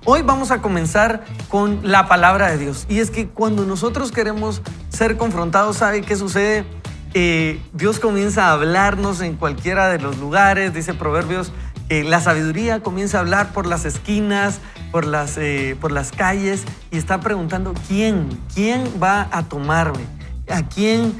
Hoy vamos a comenzar con la palabra de Dios. Y es que cuando nosotros queremos ser confrontados, ¿sabe qué sucede? Dios comienza a hablarnos en cualquiera de los lugares. Dice Proverbios, la sabiduría comienza a hablar por las esquinas, por las calles, y está preguntando, ¿quién va a tomarme? ¿A quién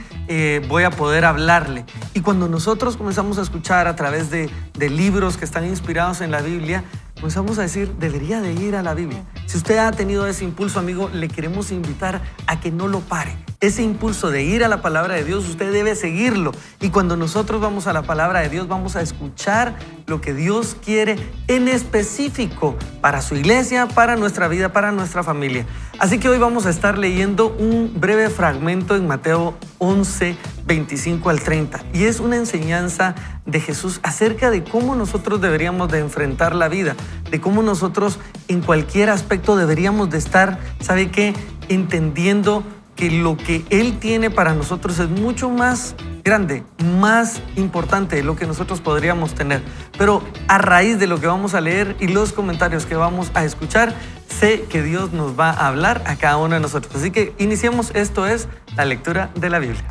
voy a poder hablarle? Y cuando nosotros comenzamos a escuchar a través de libros que están inspirados en la Biblia, comenzamos a decir, debería de ir a la Biblia. Si usted ha tenido ese impulso, amigo, le queremos invitar a que no lo pare. Ese impulso de ir a la palabra de Dios, usted debe seguirlo. Y cuando nosotros vamos a la palabra de Dios, vamos a escuchar lo que Dios quiere en específico para su iglesia, para nuestra vida, para nuestra familia. Así que hoy vamos a estar leyendo un breve fragmento en Mateo 11, 25 al 30. Y es una enseñanza de Jesús acerca de cómo nosotros deberíamos de enfrentar la vida, de cómo nosotros en cualquier aspecto deberíamos de estar, ¿sabe qué? Entendiendo que lo que Él tiene para nosotros es mucho más grande, más importante de lo que nosotros podríamos tener. Pero a raíz de lo que vamos a leer y los comentarios que vamos a escuchar, sé que Dios nos va a hablar a cada uno de nosotros. Así que iniciemos, esto es la lectura de la Biblia.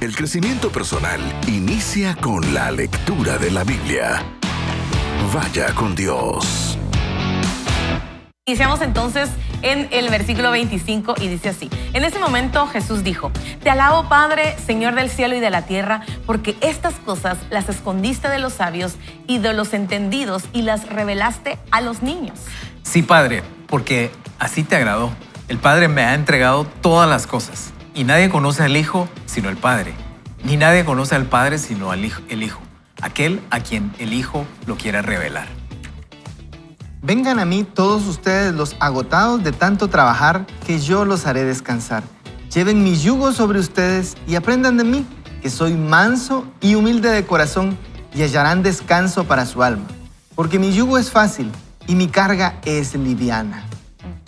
El crecimiento personal inicia con la lectura de la Biblia. Vaya con Dios. Iniciamos entonces en el versículo 25 y dice así. En ese momento Jesús dijo, te alabo, Padre, Señor del cielo y de la tierra, porque estas cosas las escondiste de los sabios y de los entendidos y las revelaste a los niños. Sí, Padre, porque así te agradó. El Padre me ha entregado todas las cosas y nadie conoce al Hijo sino el Padre, ni nadie conoce al Padre sino el Hijo, aquel a quien el Hijo lo quiera revelar. Vengan a mí todos ustedes los agotados de tanto trabajar, que yo los haré descansar. Lleven mi yugo sobre ustedes y aprendan de mí, que soy manso y humilde de corazón, y hallarán descanso para su alma. Porque mi yugo es fácil y mi carga es liviana.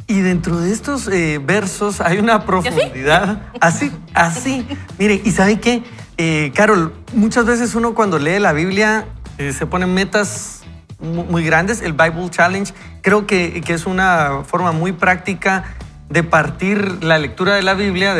Y dentro de estos versos hay una profundidad. Así. Mire, ¿y sabe qué? Carol, muchas veces uno cuando lee la Biblia se pone metas muy grandes. El Bible Challenge creo que es una forma muy práctica de partir la lectura de la Biblia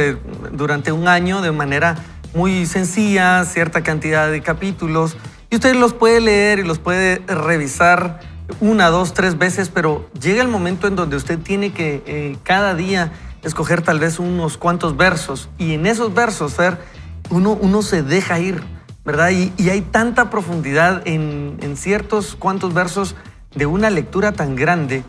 durante un año de manera muy sencilla, cierta cantidad de capítulos, y usted los puede leer y los puede revisar 1, 2, 3 veces, pero llega el momento en donde usted tiene que cada día escoger tal vez unos cuantos versos, y en esos versos, Fer, uno se deja ir, ¿verdad? Y hay tanta profundidad en ciertos cuantos versos de una lectura tan grande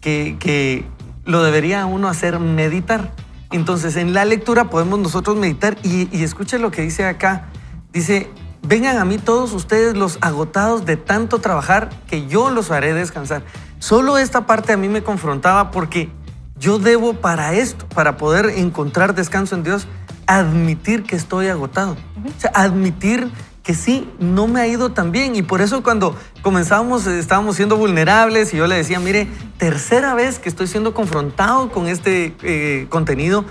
que lo debería uno hacer meditar. Entonces, en la lectura podemos nosotros meditar y escuche lo que dice acá. Dice, vengan a mí todos ustedes los agotados de tanto trabajar, que yo los haré descansar. Solo esta parte a mí me confrontaba, porque yo debo para esto, para poder encontrar descanso en Dios, admitir que estoy agotado. O sea, admitir que sí, no me ha ido tan bien. Y por eso cuando comenzábamos, estábamos siendo vulnerables y yo le decía, mire, tercera vez que estoy siendo confrontado con este contenido.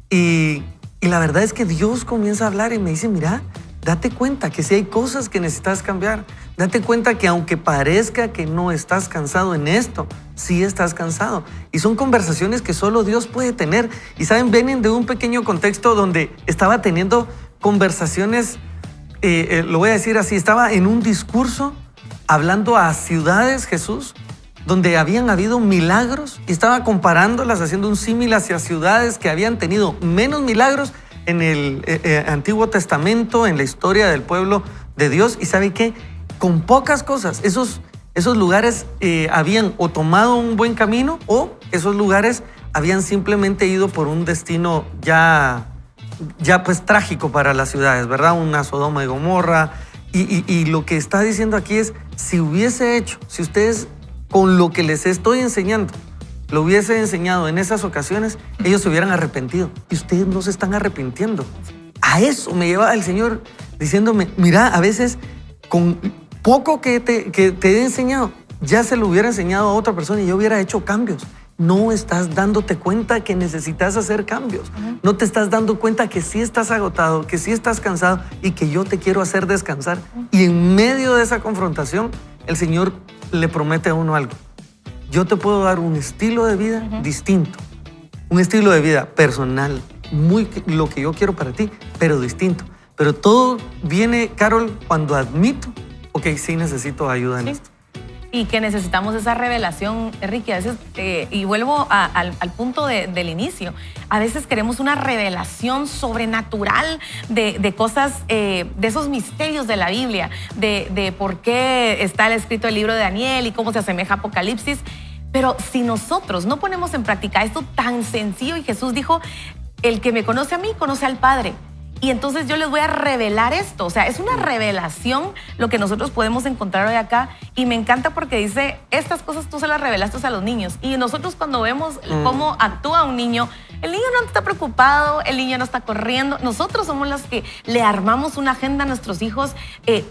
Y la verdad es que Dios comienza a hablar y me dice, mira, date cuenta que sí hay cosas que necesitas cambiar. Date cuenta que aunque parezca que no estás cansado en esto, sí estás cansado. Y son conversaciones que solo Dios puede tener. Y saben, vienen de un pequeño contexto donde estaba teniendo conversaciones, lo voy a decir así, estaba en un discurso hablando a ciudades, Jesús, donde habían habido milagros, y estaba comparándolas, haciendo un símil hacia ciudades que habían tenido menos milagros en el Antiguo Testamento, en la historia del pueblo de Dios. Y ¿sabe qué? Con pocas cosas, esos lugares habían o tomado un buen camino, o esos lugares habían simplemente ido por un destino ya pues trágico para las ciudades, ¿verdad? Una Sodoma y Gomorra. Y lo que está diciendo aquí es, si ustedes con lo que les estoy enseñando, lo hubiese enseñado en esas ocasiones, ellos se hubieran arrepentido. Y ustedes no se están arrepintiendo. A eso me lleva el Señor diciéndome, mira, a veces con poco que te he enseñado, ya se lo hubiera enseñado a otra persona y yo hubiera hecho cambios. No estás dándote cuenta que necesitas hacer cambios. No te estás dando cuenta que sí estás agotado, que sí estás cansado y que yo te quiero hacer descansar. Y en medio de esa confrontación, el Señor le promete a uno algo. Yo te puedo dar un estilo de vida distinto, un estilo de vida personal, muy lo que yo quiero para ti, pero distinto. Pero todo viene, Carol, cuando admito, ok, sí necesito ayuda en esto. Y que necesitamos esa revelación, Enrique, a veces, y vuelvo al punto del inicio, a veces queremos una revelación sobrenatural de cosas, de esos misterios de la Biblia, de por qué está escrito el libro de Daniel y cómo se asemeja a Apocalipsis. Pero si nosotros no ponemos en práctica esto tan sencillo, y Jesús dijo, el que me conoce a mí, conoce al Padre. Y entonces yo les voy a revelar esto. O sea, es una revelación lo que nosotros podemos encontrar hoy acá. Y me encanta porque dice, estas cosas tú se las revelaste a los niños. Y nosotros cuando vemos cómo actúa un niño, el niño no está preocupado, el niño no está corriendo. Nosotros somos los que le armamos una agenda a nuestros hijos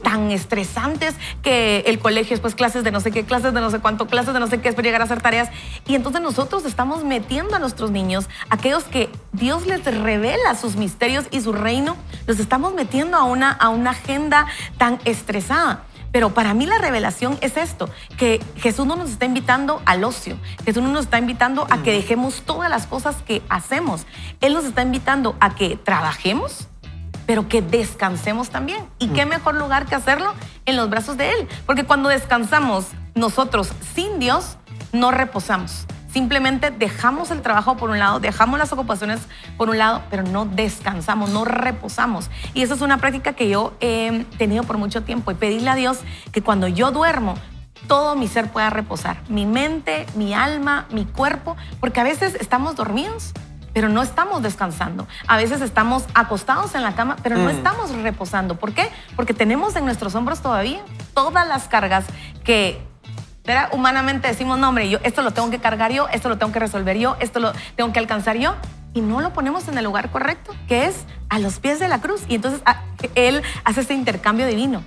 tan estresantes que el colegio es pues clases de no sé qué, clases de no sé cuánto, clases de no sé qué, es para llegar a hacer tareas. Y entonces nosotros estamos metiendo a nuestros niños, aquellos que Dios les revela sus misterios y su reino, los estamos metiendo a una agenda tan estresada. Pero para mí la revelación es esto, que Jesús no nos está invitando al ocio, Jesús no nos está invitando a que dejemos todas las cosas que hacemos. Él nos está invitando a que trabajemos, pero que descansemos también. ¿Y qué mejor lugar que hacerlo? En los brazos de Él. Porque cuando descansamos nosotros sin Dios, no reposamos. Simplemente dejamos el trabajo por un lado, dejamos las ocupaciones por un lado, pero no descansamos, no reposamos. Y esa es una práctica que yo he tenido por mucho tiempo y pedirle a Dios que cuando yo duermo, todo mi ser pueda reposar. Mi mente, mi alma, mi cuerpo, porque a veces estamos dormidos, pero no estamos descansando. A veces estamos acostados en la cama, pero no estamos reposando. ¿Por qué? Porque tenemos en nuestros hombros todavía todas las cargas que humanamente decimos, no, hombre, esto lo tengo que cargar yo, esto lo tengo que resolver yo, esto lo tengo que alcanzar yo, y no lo ponemos en el lugar correcto, que es a los pies de la cruz. Y entonces Él hace este intercambio divino.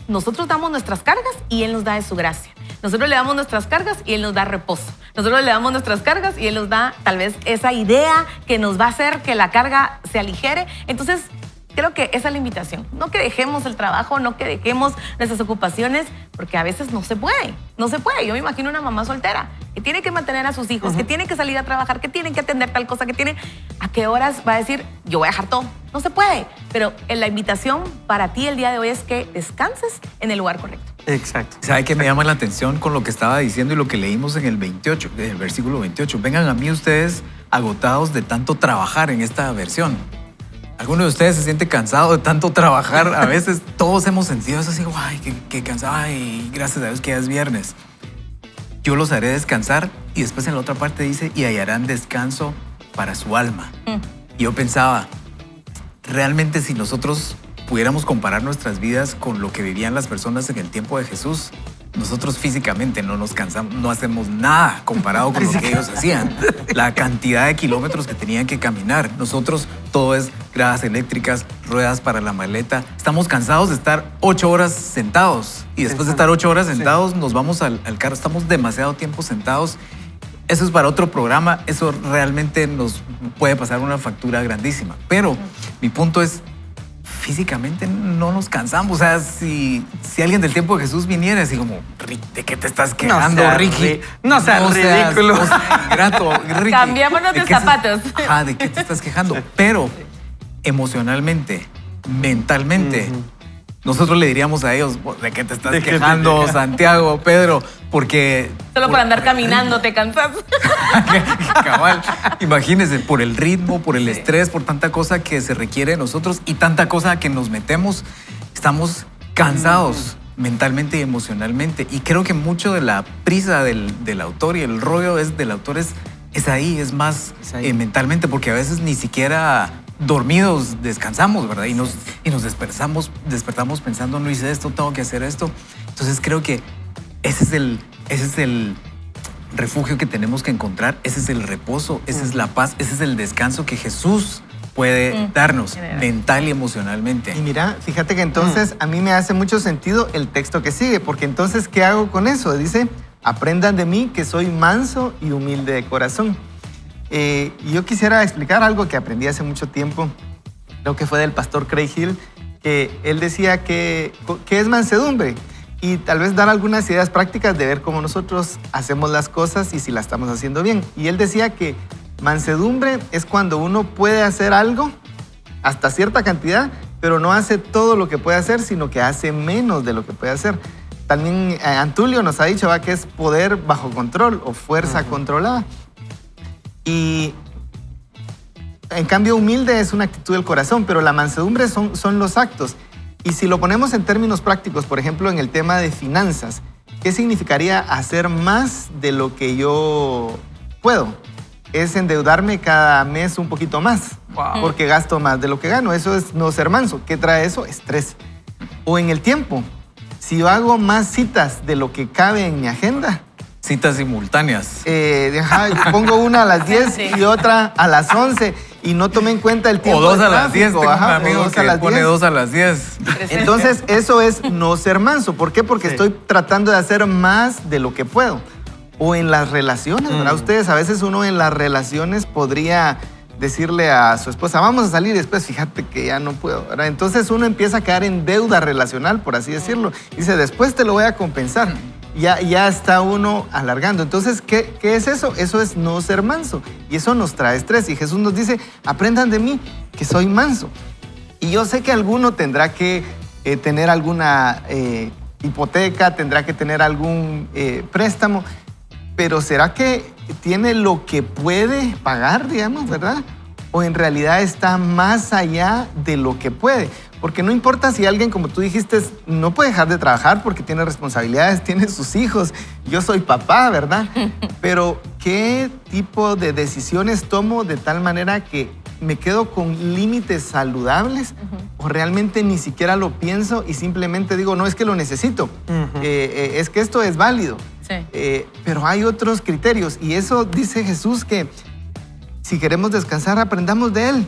Nosotros damos nuestras cargas y Él nos da de su gracia. Nosotros le damos nuestras cargas y Él nos da reposo. Nosotros le damos nuestras cargas y Él nos da tal vez esa idea que nos va a hacer que la carga se aligere. Entonces, creo que esa es la invitación. No que dejemos el trabajo, no que dejemos nuestras ocupaciones, porque a veces no se puede. No se puede. Yo me imagino una mamá soltera que tiene que mantener a sus hijos, que tiene que salir a trabajar, que tiene que atender tal cosa, que tiene... ¿A qué horas va a decir, yo voy a dejar todo? No se puede. Pero la invitación para ti el día de hoy es que descanses en el lugar correcto. Exacto. ¿Sabe qué me llama la atención con lo que estaba diciendo y lo que leímos en el 28, en el versículo 28? Vengan a mí ustedes agotados de tanto trabajar en esta versión. ¿Alguno de ustedes se siente cansado de tanto trabajar? A veces todos hemos sentido eso así, ay, qué cansado, ay, gracias a Dios que ya es viernes. Yo los haré descansar, y después en la otra parte dice, y hallarán descanso para su alma. Y yo pensaba, realmente si nosotros pudiéramos comparar nuestras vidas con lo que vivían las personas en el tiempo de Jesús, nosotros físicamente no nos cansamos, no hacemos nada comparado con lo que ellos hacían. La cantidad de kilómetros que tenían que caminar. Nosotros todo es gradas eléctricas, ruedas para la maleta. Estamos cansados de estar 8 horas sentados. Y después de estar 8 horas sentados, nos vamos al carro. Estamos demasiado tiempo sentados. Eso es para otro programa. Eso realmente nos puede pasar una factura grandísima. Pero mi punto es, físicamente no nos cansamos. O sea, si alguien del tiempo de Jesús viniera, así como, ¿de qué te estás quejando, Ricky? No seas ridículo. No seas ingrato, Ricky. Cambiémonos de zapatos. Ajá, ¿de qué te estás quejando? Pero emocionalmente, mentalmente, nosotros le diríamos a ellos, ¿de qué te estás quejando, Santiago, Pedro? Porque... Solo por andar caminando te cansas. Cabal. Imagínense, por el ritmo, por el estrés, por tanta cosa que se requiere de nosotros y tanta cosa que nos metemos, estamos cansados mentalmente y emocionalmente. Y creo que mucho de la prisa del autor y el rollo del autor es ahí, es más mentalmente, porque a veces ni siquiera dormidos descansamos, ¿verdad? Y nos despertamos pensando, no hice esto, tengo que hacer esto. Entonces creo que ese es el refugio que tenemos que encontrar, ese es el reposo, esa es la paz, ese es el descanso que Jesús puede darnos mental y emocionalmente. Y mira, fíjate que entonces a mí me hace mucho sentido el texto que sigue, porque entonces, ¿qué hago con eso? Dice, aprendan de mí que soy manso y humilde de corazón. Y yo quisiera explicar algo que aprendí hace mucho tiempo, lo que fue del pastor Craig Hill, que él decía que es mansedumbre. y tal vez dar algunas ideas prácticas de ver cómo nosotros hacemos las cosas y si las estamos haciendo bien. Y él decía que mansedumbre es cuando uno puede hacer algo hasta cierta cantidad, pero no hace todo lo que puede hacer, sino que hace menos de lo que puede hacer. También Antulio nos ha dicho que es poder bajo control o fuerza controlada. Y en cambio humilde es una actitud del corazón, pero la mansedumbre son los actos. Y si lo ponemos en términos prácticos, por ejemplo, en el tema de finanzas, ¿qué significaría hacer más de lo que yo puedo? Es endeudarme cada mes un poquito más, porque gasto más de lo que gano. Eso es no ser manso. ¿Qué trae eso? Estrés. O en el tiempo, si yo hago más citas de lo que cabe en mi agenda. Citas simultáneas. Pongo una a las 10 y otra a las 11 y no tomé en cuenta el tiempo. O dos a las 10. Tengo un amigo que pone 2 a las 10. Entonces, eso es no ser manso. ¿Por qué? Porque estoy tratando de hacer más de lo que puedo. O en las relaciones, ¿verdad? Ustedes, a veces uno en las relaciones podría decirle a su esposa, vamos a salir, y después fíjate que ya no puedo, ¿verdad? Entonces uno empieza a caer en deuda relacional, por así decirlo. Dice, después te lo voy a compensar. Ya está uno alargando. Entonces, ¿qué es eso? Eso es no ser manso. Y eso nos trae estrés. Y Jesús nos dice, aprendan de mí, que soy manso. Y yo sé que alguno tendrá que tener alguna hipoteca, tendrá que tener algún préstamo, pero ¿será que tiene lo que puede pagar, digamos, verdad? ¿O en realidad está más allá de lo que puede? Porque no importa si alguien, como tú dijiste, no puede dejar de trabajar porque tiene responsabilidades, tiene sus hijos. Yo soy papá, ¿verdad? Pero ¿qué tipo de decisiones tomo de tal manera que me quedo con límites saludables? ¿O realmente ni siquiera lo pienso y simplemente digo, no, es que lo necesito, es que esto es válido? Sí. Pero hay otros criterios y eso dice Jesús que si queremos descansar, aprendamos de Él.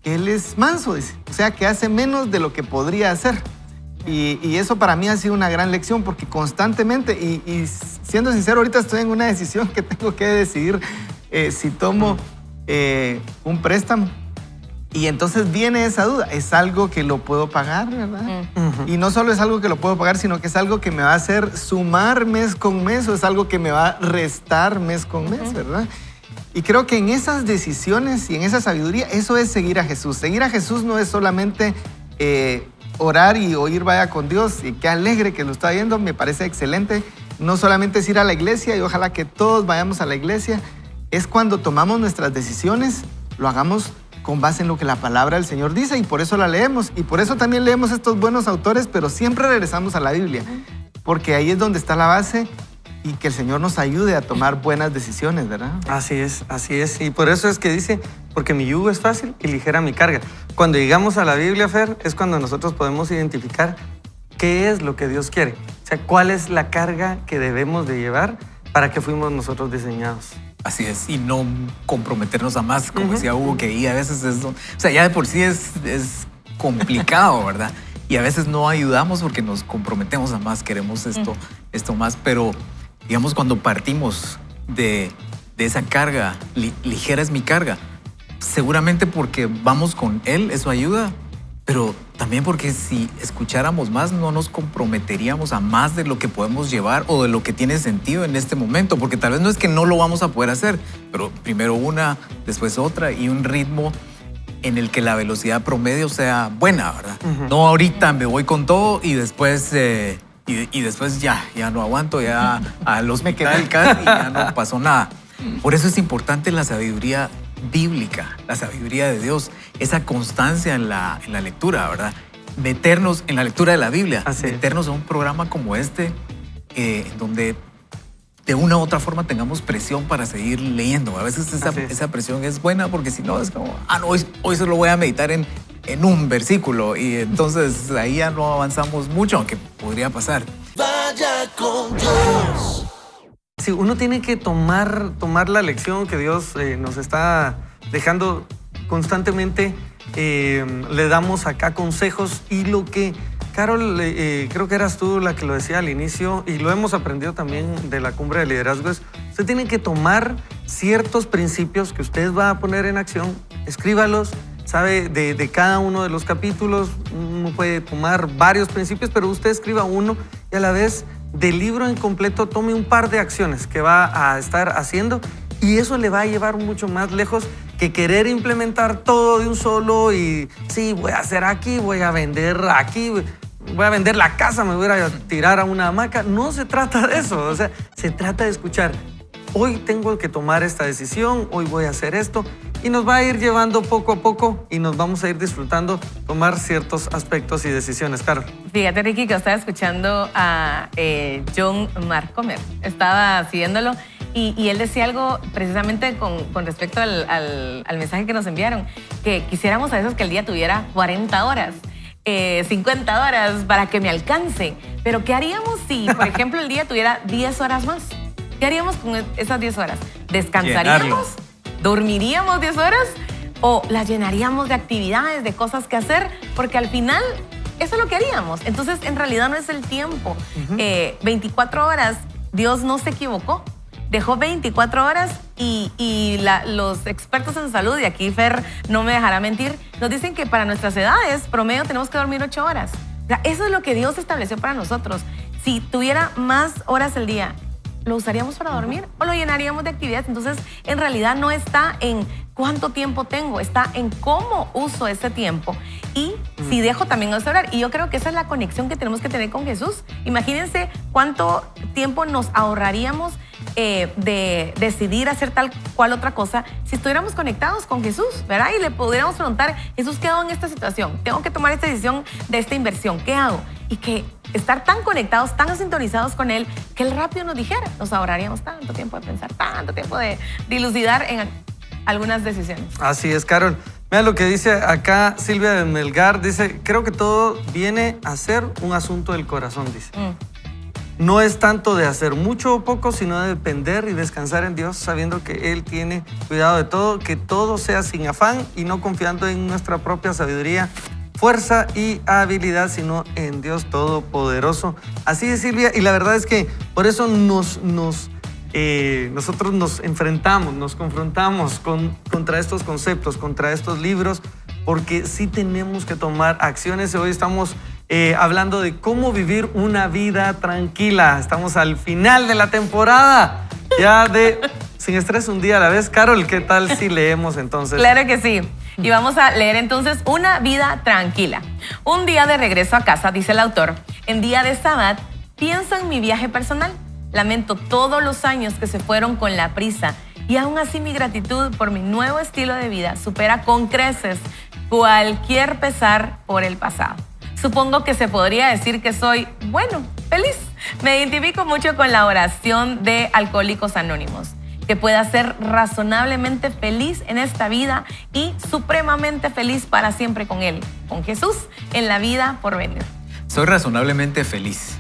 Él es manso, dice. O sea, que hace menos de lo que podría hacer. Y eso para mí ha sido una gran lección porque constantemente, y siendo sincero, ahorita estoy en una decisión que tengo que decidir si tomo un préstamo. Y entonces viene esa duda. Es algo que lo puedo pagar, ¿verdad? Y no solo es algo que lo puedo pagar, sino que es algo que me va a hacer sumar mes con mes o es algo que me va a restar mes con mes, ¿verdad? Y creo que en esas decisiones y en esa sabiduría, eso es seguir a Jesús. Seguir a Jesús no es solamente orar y oír vaya con Dios. Y qué alegre que lo está viendo, me parece excelente. No solamente es ir a la iglesia y ojalá que todos vayamos a la iglesia. Es cuando tomamos nuestras decisiones, lo hagamos con base en lo que la palabra del Señor dice y por eso la leemos. Y por eso también leemos estos buenos autores, pero siempre regresamos a la Biblia. Porque ahí es donde está la base y que el Señor nos ayude a tomar buenas decisiones, ¿verdad? Así es, así es. Y por eso es que dice, porque mi yugo es fácil y ligera mi carga. Cuando llegamos a la Biblia, Fer, es cuando nosotros podemos identificar qué es lo que Dios quiere. O sea, cuál es la carga que debemos de llevar para que fuimos nosotros diseñados. Así es, y no comprometernos a más, como decía Hugo, que ahí a veces es... O sea, ya de por sí es complicado, ¿verdad? Y a veces no ayudamos porque nos comprometemos a más, queremos esto más, pero... Digamos, cuando partimos de esa carga, ligera es mi carga, seguramente porque vamos con Él, eso ayuda, pero también porque si escucháramos más no nos comprometeríamos a más de lo que podemos llevar o de lo que tiene sentido en este momento, porque tal vez no es que no lo vamos a poder hacer, pero primero una, después otra y un ritmo en el que la velocidad promedio sea buena, ¿verdad? No ahorita me voy con todo y después... Y después ya no aguanto, ya al hospital casi y ya no pasó nada. Por eso es importante la sabiduría bíblica, la sabiduría de Dios, esa constancia en la lectura, ¿verdad? Meternos en la lectura de la Biblia, meternos en un programa como este, donde de una u otra forma tengamos presión para seguir leyendo. A veces esa presión es buena porque si no es como, no, hoy solo voy a meditar en un versículo y entonces ahí ya no avanzamos mucho, aunque podría pasar. Vaya con Dios. Sí, uno tiene que tomar la lección que Dios nos está dejando constantemente. Le damos acá consejos y lo que, Carol, creo que eras tú la que lo decía al inicio y lo hemos aprendido también de la Cumbre de Liderazgo, es usted tiene que tomar ciertos principios que usted va a poner en acción, escríbalos. Sabe, de cada uno de los capítulos, uno puede tomar varios principios, pero usted escriba uno y a la vez del libro en completo tome un par de acciones que va a estar haciendo y eso le va a llevar mucho más lejos que querer implementar todo de un solo y sí, voy a hacer aquí, voy a vender aquí, voy a vender la casa, me voy a tirar a una hamaca. No se trata de eso, o sea, se trata de escuchar. Hoy tengo que tomar esta decisión, hoy voy a hacer esto y nos va a ir llevando poco a poco y nos vamos a ir disfrutando tomar ciertos aspectos y decisiones. Carol. Fíjate, Ricky, que estaba escuchando a John Mark Comer. Estaba siguiéndolo y él decía algo precisamente con respecto al mensaje que nos enviaron, que quisiéramos a veces que el día tuviera 40 horas. 50 horas para que me alcance. Pero ¿qué haríamos si, por ejemplo, el día tuviera 10 horas más? ¿Qué haríamos con esas 10 horas? ¿Descansaríamos? Llenarlo. ¿Dormiríamos 10 horas? ¿O las llenaríamos de actividades, de cosas que hacer? Porque al final eso es lo que haríamos. Entonces, en realidad no es el tiempo. 24 horas, Dios no se equivocó. Dejó 24 horas y los expertos en salud, y aquí Fer no me dejará mentir, nos dicen que para nuestras edades, promedio, tenemos que dormir 8 horas. O sea, eso es lo que Dios estableció para nosotros. Si tuviera más horas al día, ¿lo usaríamos para dormir o lo llenaríamos de actividades? Entonces, en realidad no está en cuánto tiempo tengo, está en cómo uso ese tiempo y si dejo también de orar. Y yo creo que esa es la conexión que tenemos que tener con Jesús. Imagínense cuánto tiempo nos ahorraríamos de decidir hacer tal cual otra cosa si estuviéramos conectados con Jesús, ¿verdad? Y le pudiéramos preguntar, Jesús, ¿qué hago en esta situación? Tengo que tomar esta decisión de esta inversión, ¿qué hago? Y que estar tan conectados, tan sintonizados con Él, que Él rápido nos dijera, nos ahorraríamos tanto tiempo de pensar, tanto tiempo de dilucidar en algunas decisiones. Así es, Carol. Mira lo que dice acá Silvia de Melgar, dice, creo que todo viene a ser un asunto del corazón, dice. No es tanto de hacer mucho o poco, sino de depender y descansar en Dios, sabiendo que Él tiene cuidado de todo, que todo sea sin afán y no confiando en nuestra propia sabiduría, fuerza y habilidad, sino en Dios Todopoderoso. Así es, Silvia, y la verdad es que por eso nosotros nos enfrentamos, nos confrontamos contra estos conceptos, contra estos libros, porque sí tenemos que tomar acciones. Hoy estamos hablando de cómo vivir una vida tranquila. Estamos al final de la temporada, ya de Sin Estrés, un día a la vez. Carol, ¿qué tal si leemos entonces? Claro que sí. Y vamos a leer entonces Una vida tranquila. Un día de regreso a casa, dice el autor, en día de Sabbat, pienso en mi viaje personal. Lamento todos los años que se fueron con la prisa y aún así mi gratitud por mi nuevo estilo de vida supera con creces cualquier pesar por el pasado. Supongo que se podría decir que soy, feliz. Me identifico mucho con la oración de Alcohólicos Anónimos, que pueda ser razonablemente feliz en esta vida y supremamente feliz para siempre con Él, con Jesús, en la vida por venir. Soy razonablemente feliz.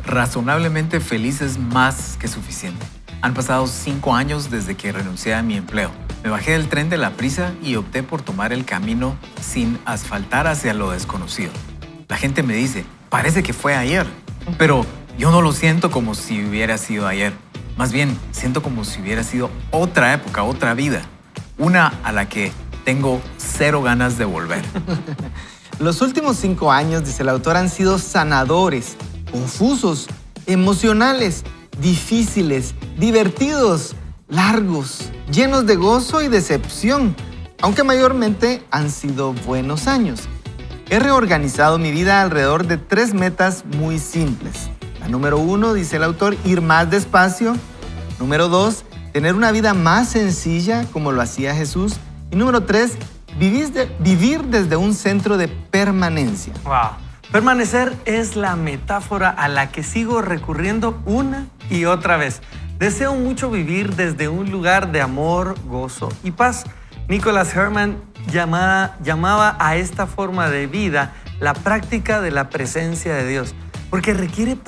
Razonablemente feliz es más que suficiente. Han pasado 5 años desde que renuncié a mi empleo. Me bajé del tren de la prisa y opté por tomar el camino sin asfaltar hacia lo desconocido. La gente me dice, parece que fue ayer, pero yo no lo siento como si hubiera sido ayer. Más bien, siento como si hubiera sido otra época, otra vida. Una a la que tengo 0 ganas de volver. Los últimos 5 años, dice el autor, han sido sanadores, confusos, emocionales, difíciles, divertidos, largos, llenos de gozo y decepción, aunque mayormente han sido buenos años. He reorganizado mi vida alrededor de 3 metas muy simples. La número 1, dice el autor, ir más despacio. Número 2, tener una vida más sencilla como lo hacía Jesús. Y número 3, vivir desde un centro de permanencia. Wow. Permanecer es la metáfora a la que sigo recurriendo una y otra vez. Deseo mucho vivir desde un lugar de amor, gozo y paz. Nicholas Herman llamaba a esta forma de vida la práctica de la presencia de Dios, porque requiere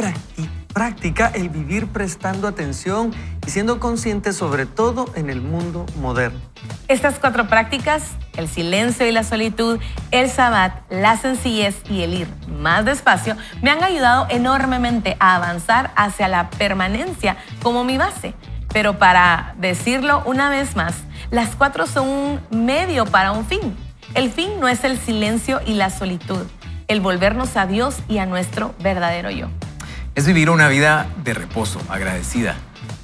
práctica el vivir prestando atención y siendo consciente sobre todo en el mundo moderno. Estas 4 prácticas, el silencio y la solitud, el Sabbat, la sencillez y el ir más despacio, me han ayudado enormemente a avanzar hacia la permanencia como mi base. Pero para decirlo una vez más, las 4 son un medio para un fin. El fin no es el silencio y la solitud, el volvernos a Dios y a nuestro verdadero yo. Es vivir una vida de reposo, agradecida,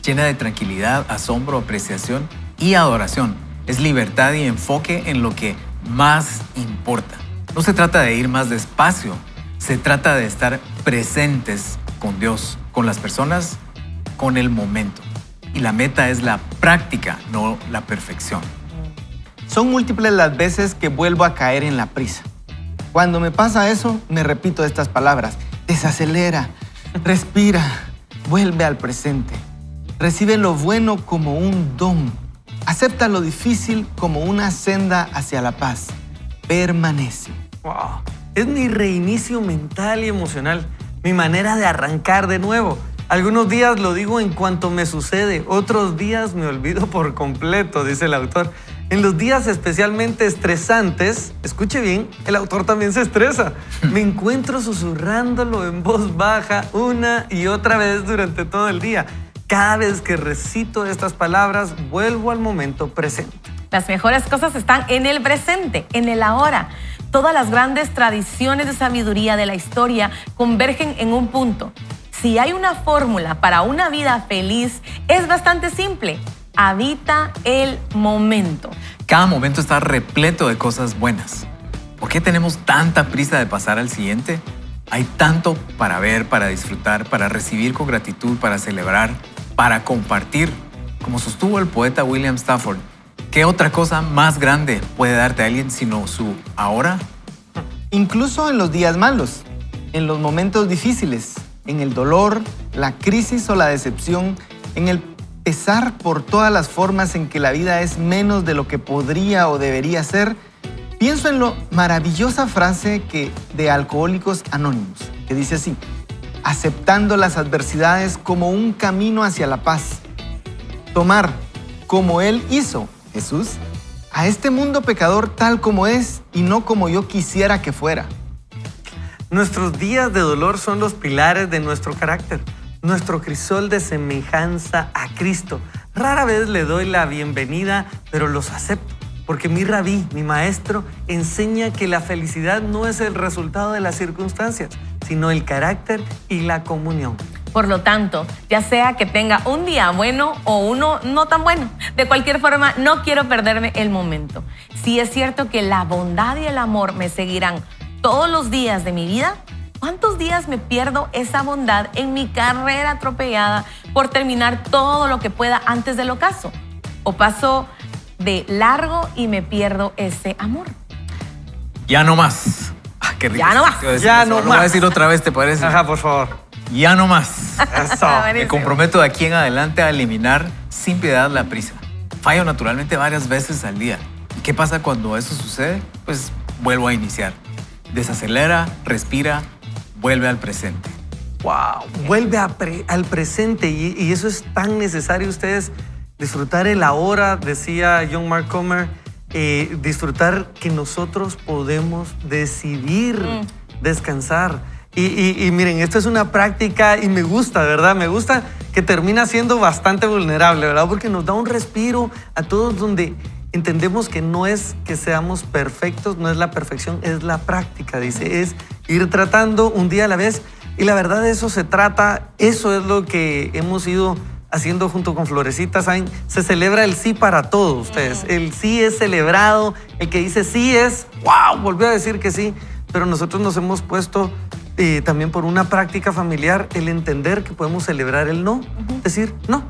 llena de tranquilidad, asombro, apreciación y adoración. Es libertad y enfoque en lo que más importa. No se trata de ir más despacio, se trata de estar presentes con Dios, con las personas, con el momento. Y la meta es la práctica, no la perfección. Son múltiples las veces que vuelvo a caer en la prisa. Cuando me pasa eso, me repito estas palabras. Desacelera, respira, vuelve al presente. Recibe lo bueno como un don. Acepta lo difícil como una senda hacia la paz. Permanece. Wow. Es mi reinicio mental y emocional, mi manera de arrancar de nuevo. Algunos días lo digo en cuanto me sucede, otros días me olvido por completo, dice el autor. En los días especialmente estresantes, escuche bien, el autor también se estresa. Me encuentro susurrándolo en voz baja una y otra vez durante todo el día. Cada vez que recito estas palabras, vuelvo al momento presente. Las mejores cosas están en el presente, en el ahora. Todas las grandes tradiciones de sabiduría de la historia convergen en un punto. Si hay una fórmula para una vida feliz, es bastante simple. Habita el momento. Cada momento está repleto de cosas buenas. ¿Por qué tenemos tanta prisa de pasar al siguiente? Hay tanto para ver, para disfrutar, para recibir con gratitud, para celebrar, para compartir. Como sostuvo el poeta William Stafford, ¿qué otra cosa más grande puede darte a alguien sino su ahora? Incluso en los días malos, en los momentos difíciles, en el dolor, la crisis o la decepción, en el pesar por todas las formas en que la vida es menos de lo que podría o debería ser, pienso en la maravillosa frase de Alcohólicos Anónimos, que dice así: aceptando las adversidades como un camino hacia la paz. Tomar, como Él hizo, Jesús, a este mundo pecador tal como es y no como yo quisiera que fuera. Nuestros días de dolor son los pilares de nuestro carácter, nuestro crisol de semejanza a Cristo. Rara vez le doy la bienvenida, pero los acepto, porque mi rabí, mi maestro, enseña que la felicidad no es el resultado de las circunstancias, sino el carácter y la comunión. Por lo tanto, ya sea que tenga un día bueno o uno no tan bueno, de cualquier forma, no quiero perderme el momento. Si es cierto que la bondad y el amor me seguirán todos los días de mi vida, ¿cuántos días me pierdo esa bondad en mi carrera atropellada por terminar todo lo que pueda antes del ocaso? ¿O paso de largo y me pierdo ese amor? Ya no más. Qué rico. Ya no más. Ya no Lo voy más. a decir otra vez, ¿te parece? Ajá, por favor. Ya no más. Eso. Me comprometo de aquí en adelante a eliminar sin piedad la prisa. Fallo naturalmente varias veces al día. ¿Y qué pasa cuando eso sucede? Pues vuelvo a iniciar. Desacelera, respira, vuelve al presente. Wow, vuelve al presente y eso es tan necesario. Ustedes disfrutar el ahora, decía John Mark Comer, disfrutar que nosotros podemos decidir descansar. Y miren, esto es una práctica y me gusta, ¿verdad? Me gusta que termina siendo bastante vulnerable, ¿verdad? Porque nos da un respiro a todos donde entendemos que no es que seamos perfectos, no es la perfección, es la práctica, dice, es ir tratando un día a la vez. Y la verdad de eso se trata, eso es lo que hemos ido haciendo junto con Florecita, ¿saben? Se celebra el sí para todos ustedes. El sí es celebrado, el que dice sí es, wow, volvió a decir que sí. Pero nosotros nos hemos puesto también por una práctica familiar el entender que podemos celebrar el no. Decir no,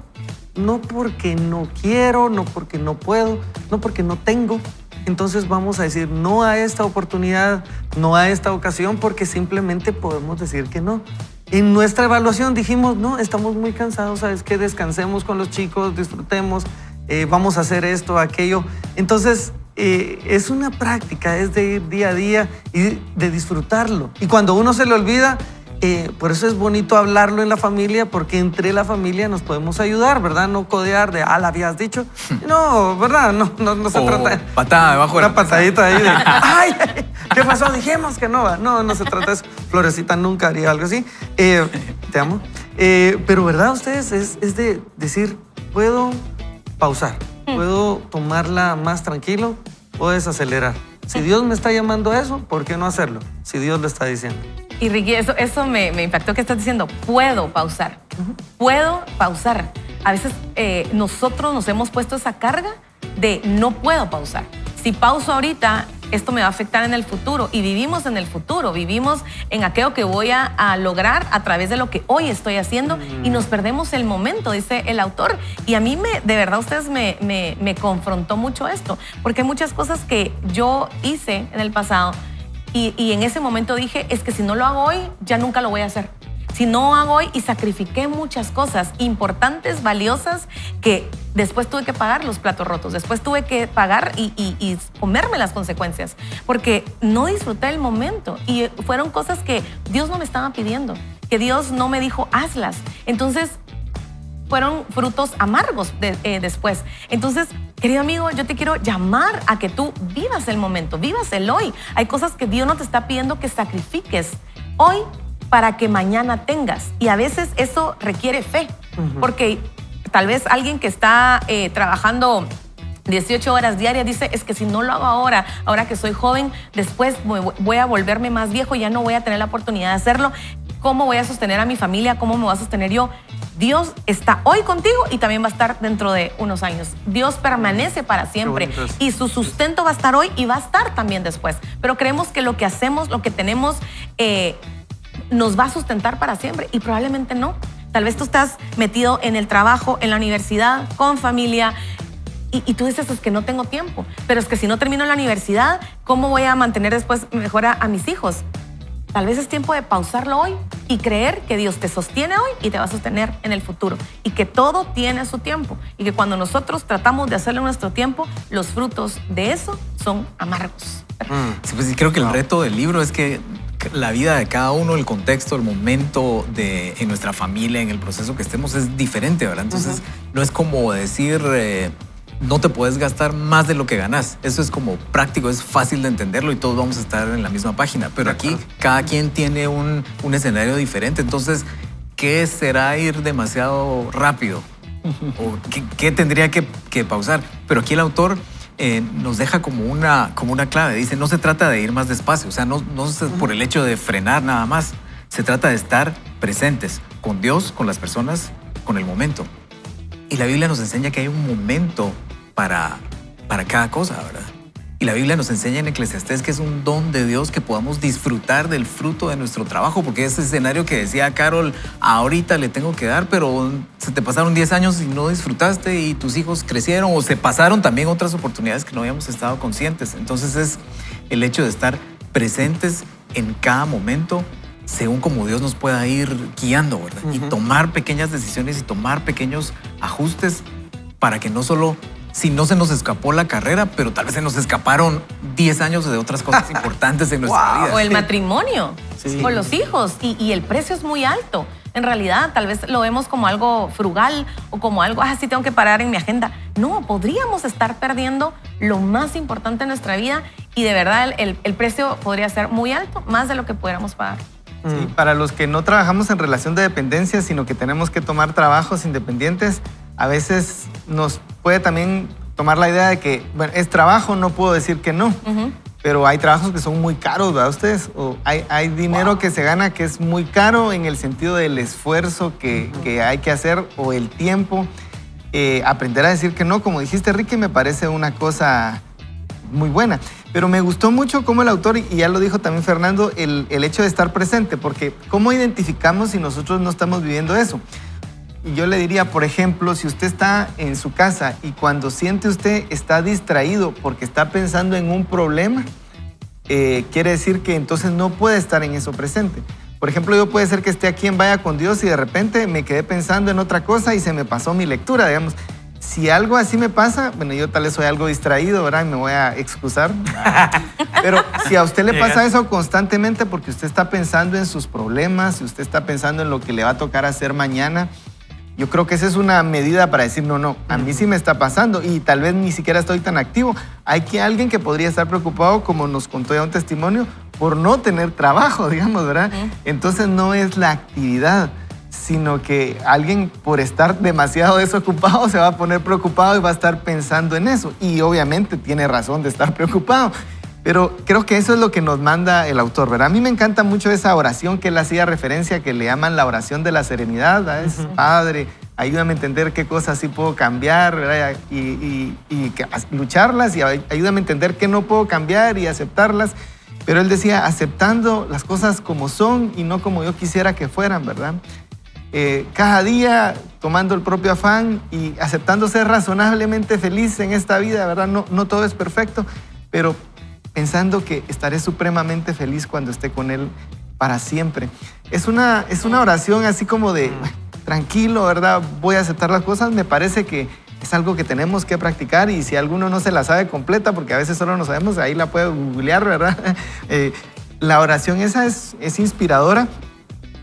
no porque no quiero, no porque no puedo, no porque no tengo. Entonces vamos a decir no a esta oportunidad, no a esta ocasión, porque simplemente podemos decir que no. En nuestra evaluación dijimos, no, estamos muy cansados, ¿sabes qué? Descansemos con los chicos, disfrutemos, vamos a hacer esto, aquello. Entonces, es una práctica, es de ir día a día y de disfrutarlo. Y cuando uno se le olvida, por eso es bonito hablarlo en la familia, porque entre la familia nos podemos ayudar, ¿verdad? No codear de, la habías dicho. No, ¿verdad? No se trata de... Patada debajo de la una patadita ahí de, ¡ay! ¿Qué pasó? Dijimos que no. No se trata de eso. Florecita nunca haría algo así. Te amo. Pero, ¿verdad? Ustedes es de decir, puedo pausar, puedo tomarla más tranquilo, puedo desacelerar. Si Dios me está llamando a eso, ¿por qué no hacerlo? Si Dios lo está diciendo. Y Ricky, eso me impactó que estás diciendo, puedo pausar, puedo pausar. A veces nosotros nos hemos puesto esa carga de no puedo pausar. Si pauso ahorita, esto me va a afectar en el futuro. Y vivimos en el futuro, vivimos en aquello que voy a lograr a través de lo que hoy estoy haciendo y nos perdemos el momento, dice el autor. Y a mí, de verdad, ustedes me confrontó mucho esto, porque hay muchas cosas que yo hice en el pasado y en ese momento dije, es que si no lo hago hoy, ya nunca lo voy a hacer. Si no hago hoy, y sacrifiqué muchas cosas importantes, valiosas, que después tuve que pagar los platos rotos, después tuve que pagar y comerme las consecuencias, porque no disfruté el momento y fueron cosas que Dios no me estaba pidiendo, que Dios no me dijo, hazlas. Entonces, fueron frutos amargos después. Entonces, querido amigo, yo te quiero llamar a que tú vivas el momento, vivas el hoy. Hay cosas que Dios no te está pidiendo que sacrifiques hoy para que mañana tengas. Y a veces eso requiere fe, porque tal vez alguien que está trabajando 18 horas diarias dice, es que si no lo hago ahora que soy joven, después voy a volverme más viejo y ya no voy a tener la oportunidad de hacerlo. ¿Cómo voy a sostener a mi familia? ¿Cómo me voy a sostener yo? Dios está hoy contigo y también va a estar dentro de unos años. Dios permanece para siempre y su sustento va a estar hoy y va a estar también después. Pero creemos que lo que hacemos, lo que tenemos, nos va a sustentar para siempre y probablemente no. Tal vez tú estás metido en el trabajo, en la universidad, con familia y tú dices, es que no tengo tiempo, pero es que si no termino la universidad, ¿cómo voy a mantener después mejor a mis hijos? Tal vez es tiempo de pausarlo hoy y creer que Dios te sostiene hoy y te va a sostener en el futuro y que todo tiene su tiempo y que cuando nosotros tratamos de hacerlo en nuestro tiempo, los frutos de eso son amargos. Sí, pues creo que el reto del libro es que la vida de cada uno, el contexto, el momento en nuestra familia, en el proceso que estemos es diferente, ¿verdad? Entonces no es como decir no te puedes gastar más de lo que ganas. Eso es como práctico, es fácil de entenderlo y todos vamos a estar en la misma página. Pero aquí cada quien tiene un escenario diferente. Entonces, ¿qué será ir demasiado rápido? ¿O qué tendría que pausar? Pero aquí el autor nos deja como una clave. Dice, no se trata de ir más despacio. O sea, no es por el hecho de frenar nada más. Se trata de estar presentes con Dios, con las personas, con el momento. Y la Biblia nos enseña que hay un momento para cada cosa, ¿verdad? Y la Biblia nos enseña en Eclesiastés que es un don de Dios que podamos disfrutar del fruto de nuestro trabajo, porque ese escenario que decía Carol, ahorita le tengo que dar, pero se te pasaron 10 años y no disfrutaste y tus hijos crecieron o se pasaron también otras oportunidades que no habíamos estado conscientes. Entonces es el hecho de estar presentes en cada momento según como Dios nos pueda ir guiando, ¿verdad? Y tomar pequeñas decisiones y tomar pequeños ajustes para que no solo, si no se nos escapó la carrera, pero tal vez se nos escaparon 10 años de otras cosas importantes en nuestra vida. O el matrimonio, o los hijos, y el precio es muy alto. En realidad, tal vez lo vemos como algo frugal o como algo, sí tengo que parar en mi agenda. No, podríamos estar perdiendo lo más importante en nuestra vida y de verdad el precio podría ser muy alto, más de lo que pudiéramos pagar. Sí, para los que no trabajamos en relación de dependencia, sino que tenemos que tomar trabajos independientes, a veces nos puede también tomar la idea de que, bueno, es trabajo, no puedo decir que no, pero hay trabajos que son muy caros, ¿verdad ustedes? O hay dinero que se gana que es muy caro en el sentido del esfuerzo que hay que hacer o el tiempo. Aprender a decir que no, como dijiste, Ricky, me parece una cosa muy buena. Pero me gustó mucho cómo el autor, y ya lo dijo también Fernando, el hecho de estar presente, porque ¿cómo identificamos si nosotros no estamos viviendo eso? Y yo le diría, por ejemplo, si usted está en su casa y cuando siente usted está distraído porque está pensando en un problema, quiere decir que entonces no puede estar en eso presente. Por ejemplo, yo puede ser que esté aquí en Vaya con Dios y de repente me quedé pensando en otra cosa y se me pasó mi lectura, digamos. Si algo así me pasa, bueno, yo tal vez soy algo distraído, ¿verdad? Y me voy a excusar. Pero si a usted le pasa eso constantemente porque usted está pensando en sus problemas, si usted está pensando en lo que le va a tocar hacer mañana, yo creo que esa es una medida para decir, no, a mí sí me está pasando y tal vez ni siquiera estoy tan activo. Hay alguien que podría estar preocupado, como nos contó ya un testimonio, por no tener trabajo, digamos, ¿verdad? Entonces no es la actividad, sino que alguien por estar demasiado desocupado se va a poner preocupado y va a estar pensando en eso. Y obviamente tiene razón de estar preocupado, Pero creo que eso es lo que nos manda el autor, ¿verdad? A mí me encanta mucho esa oración que él hacía referencia, que le llaman la oración de la serenidad, ¿verdad? Es, Padre, ayúdame a entender qué cosas sí puedo cambiar, ¿verdad? Y lucharlas, y ayúdame a entender qué no puedo cambiar y aceptarlas. Pero él decía, aceptando las cosas como son y no como yo quisiera que fueran, ¿verdad? Cada día tomando el propio afán y aceptando ser razonablemente feliz en esta vida, ¿verdad? No todo es perfecto, pero pensando que estaré supremamente feliz cuando esté con Él para siempre. Es una oración así como de, tranquilo, ¿verdad? Voy a aceptar las cosas. Me parece que es algo que tenemos que practicar, y si alguno no se la sabe completa, porque a veces solo no sabemos, ahí la puede googlear, ¿verdad? La oración esa es inspiradora,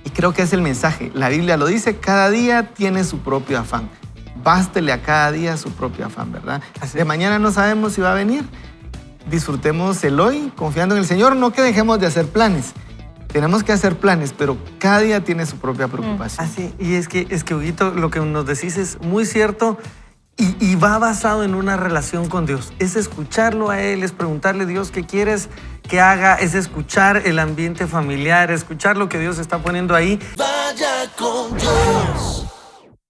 y creo que es el mensaje. La Biblia lo dice, cada día tiene su propio afán. Bástele a cada día su propio afán, ¿verdad? De mañana no sabemos si va a venir. Disfrutemos el hoy, confiando en el Señor, no que dejemos de hacer planes. Tenemos que hacer planes, pero cada día tiene su propia preocupación. Así, y es que Huguito, lo que nos decís es muy cierto, y va basado en una relación con Dios. Es escucharlo a Él, es preguntarle, Dios, ¿qué quieres que haga? Es escuchar el ambiente familiar, escuchar lo que Dios está poniendo ahí. Vaya con Dios.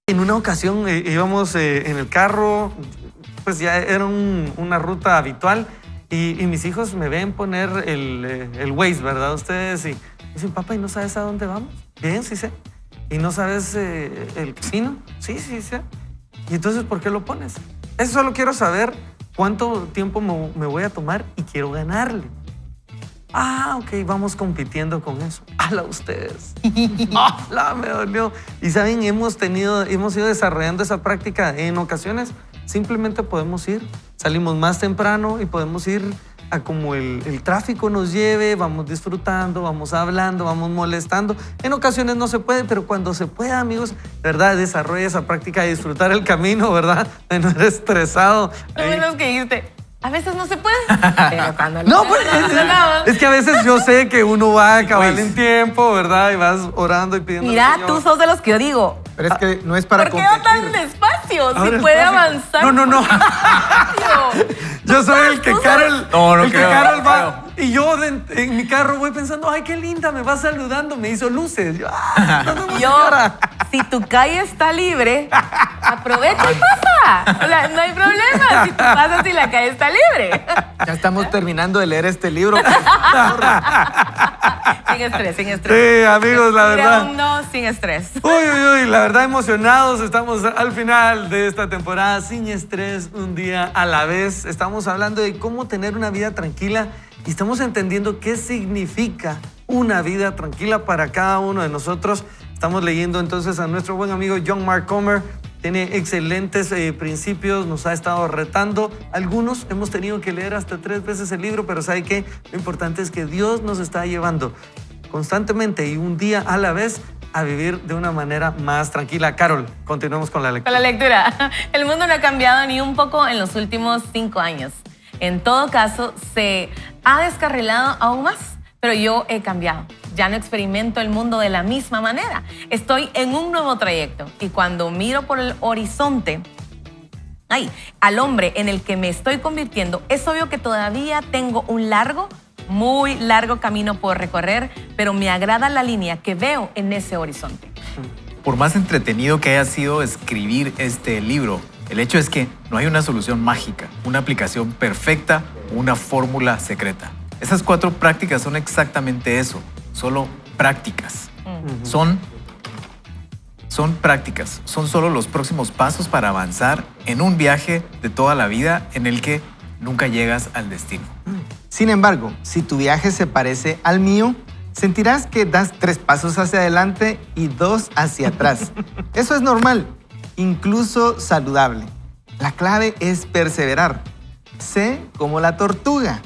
En una ocasión íbamos en el carro, pues ya era una ruta habitual, y mis hijos me ven poner el Waze, ¿verdad? Ustedes, y dicen, papá, ¿y no sabes a dónde vamos? Bien, sí sé. ¿Y no sabes el casino? Sí, sí sé. ¿Y entonces por qué lo pones? Eso solo quiero saber cuánto tiempo me voy a tomar y quiero ganarle. Ah, ok, vamos compitiendo con eso. ¡Hala ustedes! ¡Hala, me dolió! Y saben, hemos ido desarrollando esa práctica en ocasiones. Simplemente podemos ir, salimos más temprano y podemos ir a como el tráfico nos lleve, vamos disfrutando, vamos hablando, vamos molestando. En ocasiones no se puede, pero cuando se pueda, amigos, de verdad, desarrolla esa práctica de disfrutar el camino, ¿verdad? De no estar estresado. Lo menos que dijiste, a veces no se puede, pero cuando No, pues, es que a veces yo sé que uno va a acabar en tiempo, ¿verdad? Y vas orando y pidiendo. Mira, tú sos de los que yo digo, Pero es que no es para ¿por qué va tan competir. despacio? Ahora Si puede despacio. avanzar. No. Despacio. Yo soy el que Tú Carol, No, no el que creo, Carol no va, y yo en mi carro voy pensando, ay, qué linda, me va saludando, me hizo luces. Yo, señora. Si tu calle está libre, aprovecha y pasa. O sea, no hay problema si tú pasas y la calle está libre. Ya estamos terminando de leer este libro. Sin estrés, sin estrés. Sí, amigos, la Respira verdad. hondo, sin estrés. Uy, la verdad emocionados, estamos al final de esta temporada sin estrés, un día a la vez. Estamos hablando de cómo tener una vida tranquila y estamos entendiendo qué significa una vida tranquila para cada uno de nosotros. Estamos leyendo entonces a nuestro buen amigo John Mark Comer. Tiene excelentes principios, nos ha estado retando. Algunos hemos tenido que leer hasta 3 veces el libro, pero ¿sabe qué? Lo importante es que Dios nos está llevando constantemente y un día a la vez a vivir de una manera más tranquila. Carol, continuemos con la Con lectura. la lectura. El mundo no ha cambiado ni un poco en los últimos 5 años. En todo caso, se ha descarrilado aún más, pero yo he cambiado. Ya no experimento el mundo de la misma manera. Estoy en un nuevo trayecto y cuando miro por el horizonte, al hombre en el que me estoy convirtiendo, es obvio que todavía tengo un muy largo camino por recorrer, pero me agrada la línea que veo en ese horizonte. Por más entretenido que haya sido escribir este libro, el hecho es que no hay una solución mágica, una aplicación perfecta o una fórmula secreta. Esas 4 prácticas son exactamente eso, solo prácticas. Son prácticas, son solo los próximos pasos para avanzar en un viaje de toda la vida en el que nunca llegas al destino. Sin embargo, si tu viaje se parece al mío, sentirás que das 3 pasos hacia adelante y 2 hacia atrás. Eso es normal, incluso saludable. La clave es perseverar. Sé como la tortuga,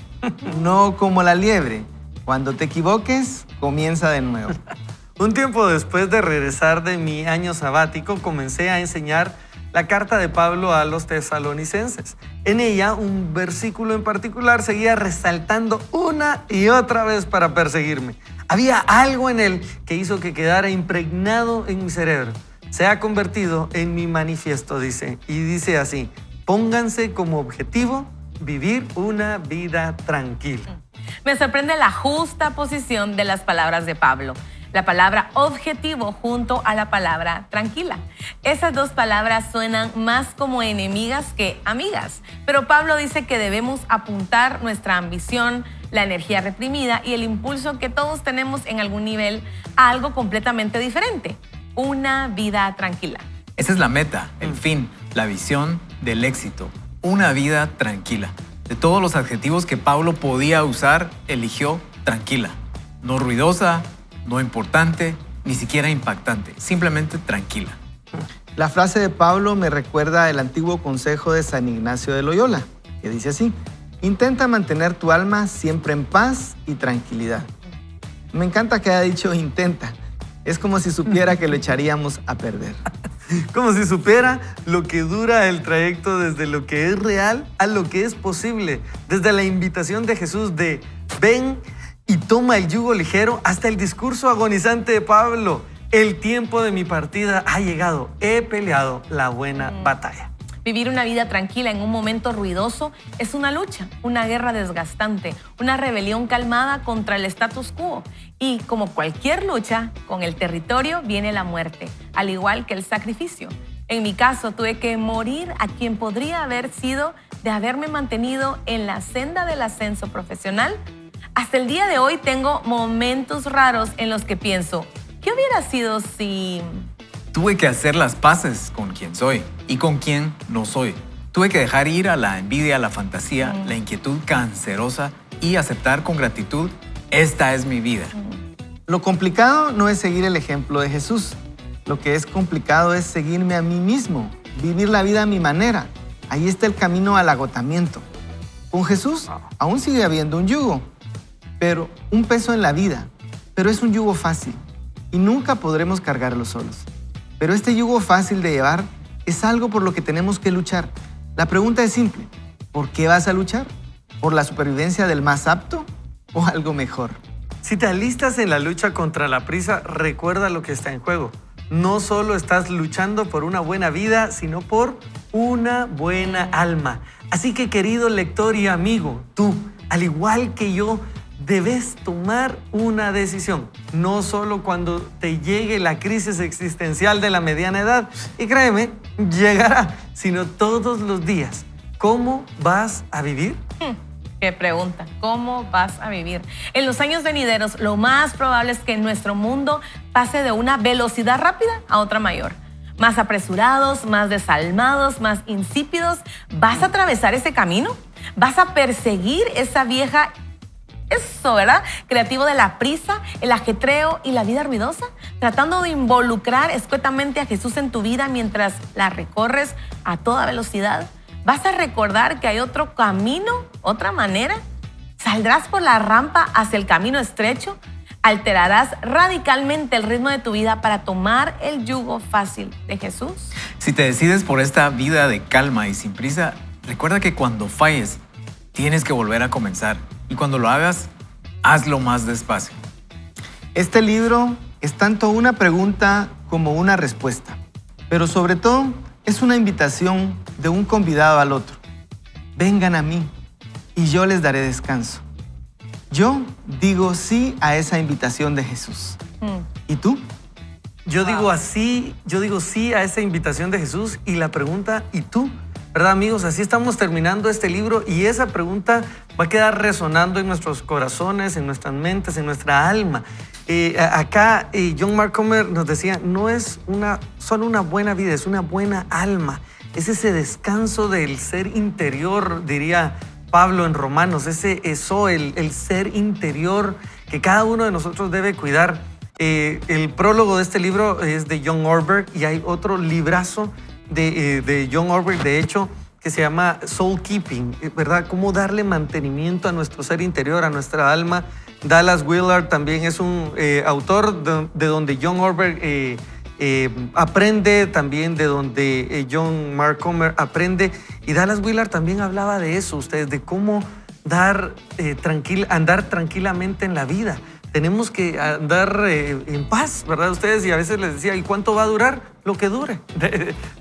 no como la liebre. Cuando te equivoques, comienza de nuevo. Un tiempo después de regresar de mi año sabático, comencé a enseñar la carta de Pablo a los tesalonicenses. En ella, un versículo en particular seguía resaltando una y otra vez para perseguirme. Había algo en él que hizo que quedara impregnado en mi cerebro. Se ha convertido en mi manifiesto, dice. Y dice así: pónganse como objetivo vivir una vida tranquila. Me sorprende la justa posición de las palabras de Pablo. La palabra objetivo junto a la palabra tranquila. Esas dos palabras suenan más como enemigas que amigas, pero Pablo dice que debemos apuntar nuestra ambición, la energía reprimida y el impulso que todos tenemos en algún nivel a algo completamente diferente, una vida tranquila. Esa es la meta, el fin, la visión del éxito, una vida tranquila. De todos los adjetivos que Pablo podía usar, eligió tranquila, no ruidosa, no importante, ni siquiera impactante, simplemente tranquila. La frase de Pablo me recuerda el antiguo consejo de San Ignacio de Loyola, que dice así: intenta mantener tu alma siempre en paz y tranquilidad. Me encanta que haya dicho intenta. Es como si supiera que lo echaríamos a perder. Como si supiera lo que dura el trayecto desde lo que es real a lo que es posible. Desde la invitación de Jesús de ven y toma el yugo ligero hasta el discurso agonizante de Pablo. El tiempo de mi partida ha llegado. He peleado la buena batalla. Vivir una vida tranquila en un momento ruidoso es una lucha, una guerra desgastante, una rebelión calmada contra el status quo. Y como cualquier lucha, con el territorio viene la muerte, al igual que el sacrificio. En mi caso, tuve que morir a quien podría haber sido de haberme mantenido en la senda del ascenso profesional. Hasta el día de hoy tengo momentos raros en los que pienso, ¿qué hubiera sido si...? Tuve que hacer las paces con quien soy y con quien no soy. Tuve que dejar ir a la envidia, la fantasía, la inquietud cancerosa y aceptar con gratitud, esta es mi vida. Lo complicado no es seguir el ejemplo de Jesús. Lo que es complicado es seguirme a mí mismo, vivir la vida a mi manera. Ahí está el camino al agotamiento. Con Jesús aún sigue habiendo un yugo, pero un peso en la vida. Pero es un yugo fácil y nunca podremos cargarlo solos. Pero este yugo fácil de llevar es algo por lo que tenemos que luchar. La pregunta es simple: ¿por qué vas a luchar? ¿Por la supervivencia del más apto o algo mejor? Si te alistas en la lucha contra la prisa, recuerda lo que está en juego. No solo estás luchando por una buena vida, sino por una buena alma. Así que, querido lector y amigo, tú, al igual que yo, debes tomar una decisión, no solo cuando te llegue la crisis existencial de la mediana edad, y créeme, llegará, sino todos los días. ¿Cómo vas a vivir? Qué pregunta, ¿cómo vas a vivir? En los años venideros, lo más probable es que nuestro mundo pase de una velocidad rápida a otra mayor. Más apresurados, más desalmados, más insípidos. ¿Vas a atravesar ese camino? ¿Vas a perseguir esa vieja... Eso, ¿verdad? Creativo de la prisa, el ajetreo y la vida ruidosa, tratando de involucrar escuetamente a Jesús en tu vida mientras la recorres a toda velocidad. ¿Vas a recordar que hay otro camino, otra manera? ¿Saldrás por la rampa hacia el camino estrecho? ¿Alterarás radicalmente el ritmo de tu vida para tomar el yugo fácil de Jesús? Si te decides por esta vida de calma y sin prisa, recuerda que cuando falles, tienes que volver a comenzar. Y cuando lo hagas, hazlo más despacio. Este libro es tanto una pregunta como una respuesta, pero sobre todo es una invitación de un convidado al otro. Vengan a mí y yo les daré descanso. Yo digo sí a esa invitación de Jesús. ¿Y tú? Yo digo sí a esa invitación de Jesús y la pregunta, ¿y tú? ¿Verdad, amigos? Así estamos terminando este libro y esa pregunta va a quedar resonando en nuestros corazones, en nuestras mentes, en nuestra alma. Acá John Mark Comer nos decía, no es solo una buena vida, es una buena alma. Es ese descanso del ser interior, diría Pablo en Romanos, el ser interior que cada uno de nosotros debe cuidar. El prólogo de este libro es de John Ortberg y hay otro librazo de John Ortberg, de hecho, que se llama Soul Keeping, ¿verdad? Cómo darle mantenimiento a nuestro ser interior, a nuestra alma. Dallas Willard también es un autor de donde John Ortberg aprende, también de donde John Mark Comer aprende. Y Dallas Willard también hablaba de eso, ustedes, de cómo andar tranquilamente en la vida. tenemos que andar en paz, ¿verdad? Ustedes, y a veces les decía, ¿y cuánto va a durar? Lo que dure.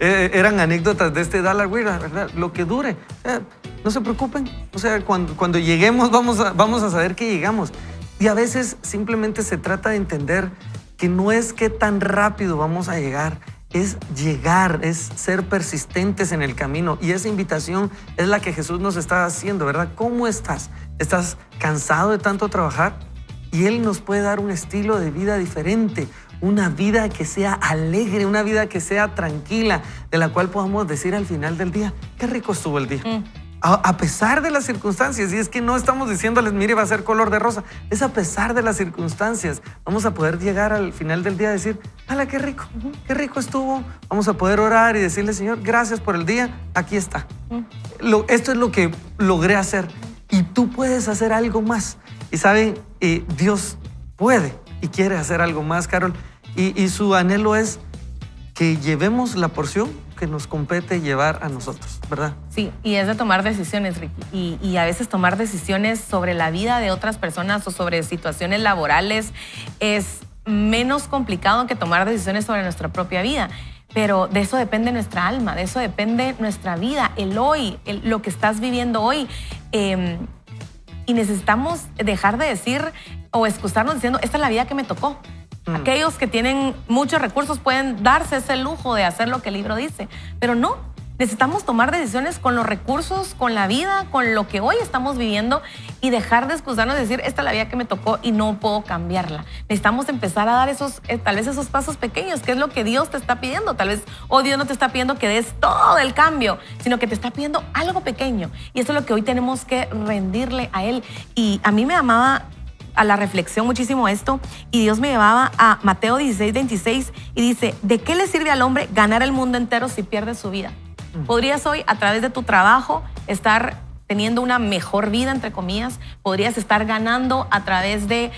Eran anécdotas de este Dallas Willard, ¿verdad? Lo que dure. O sea, no se preocupen. O sea, cuando lleguemos vamos a saber que llegamos. Y a veces simplemente se trata de entender que no es qué tan rápido vamos a llegar, es llegar, es ser persistentes en el camino. Y esa invitación es la que Jesús nos está haciendo, ¿verdad? ¿Cómo estás? ¿Estás cansado de tanto trabajar? Y Él nos puede dar un estilo de vida diferente, una vida que sea alegre, una vida que sea tranquila, de la cual podamos decir al final del día, qué rico estuvo el día. A pesar de las circunstancias, y es que no estamos diciéndoles, mire, va a ser color de rosa, es a pesar de las circunstancias, vamos a poder llegar al final del día y decir, ¡hala, qué rico estuvo! Vamos a poder orar y decirle, Señor, gracias por el día, aquí está. Esto es lo que logré hacer, y tú puedes hacer algo más. Y saben, Dios puede y quiere hacer algo más, Carol, y su anhelo es que llevemos la porción que nos compete llevar a nosotros, ¿verdad? Sí, y es de tomar decisiones, Ricky. Y a veces tomar decisiones sobre la vida de otras personas o sobre situaciones laborales es menos complicado que tomar decisiones sobre nuestra propia vida. Pero de eso depende nuestra alma, de eso depende nuestra vida, el hoy, lo que estás viviendo hoy. Y necesitamos dejar de decir o excusarnos diciendo, esta es la vida que me tocó. Aquellos que tienen muchos recursos pueden darse ese lujo de hacer lo que el libro dice, pero no. Necesitamos tomar decisiones con los recursos, con la vida, con lo que hoy estamos viviendo y dejar de excusarnos y decir, esta es la vida que me tocó y no puedo cambiarla. Necesitamos empezar a dar tal vez esos pasos pequeños, que es lo que Dios te está pidiendo. Tal vez Dios no te está pidiendo que des todo el cambio, sino que te está pidiendo algo pequeño. Y eso es lo que hoy tenemos que rendirle a Él. Y a mí me amaba a la reflexión muchísimo esto, y Dios me llevaba a Mateo 16:26 y dice, ¿de qué le sirve al hombre ganar el mundo entero si pierde su vida? Podrías hoy, a través de tu trabajo, estar teniendo una mejor vida, entre comillas. Podrías estar ganando a través de